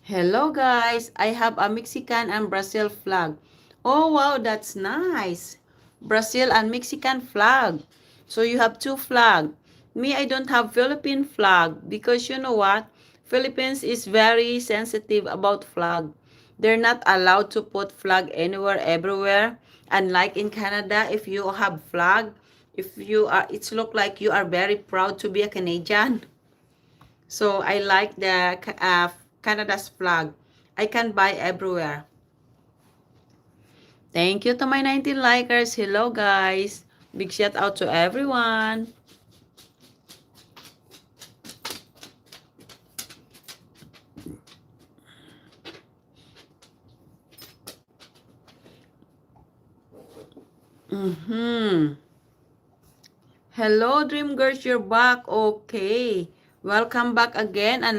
Hello guys, I have a Mexican and Brazil flag. Oh wow, that's nice. Brazil and Mexican flag. So you have two flag. Me, I don't have Philippine flag because you know what? Philippines is very sensitive about flag. They're not allowed to put flag anywhere, everywhere. Unlike in Canada, if you have flag, if you are, it's look like you are very proud to be a Canadian. So I like the Canada's flag. I can buy everywhere. Thank you to my 19 likers. Hello guys. Big shout out to everyone. Mm-hmm. Hello Dream Girls, you're back. Okay. Welcome back again and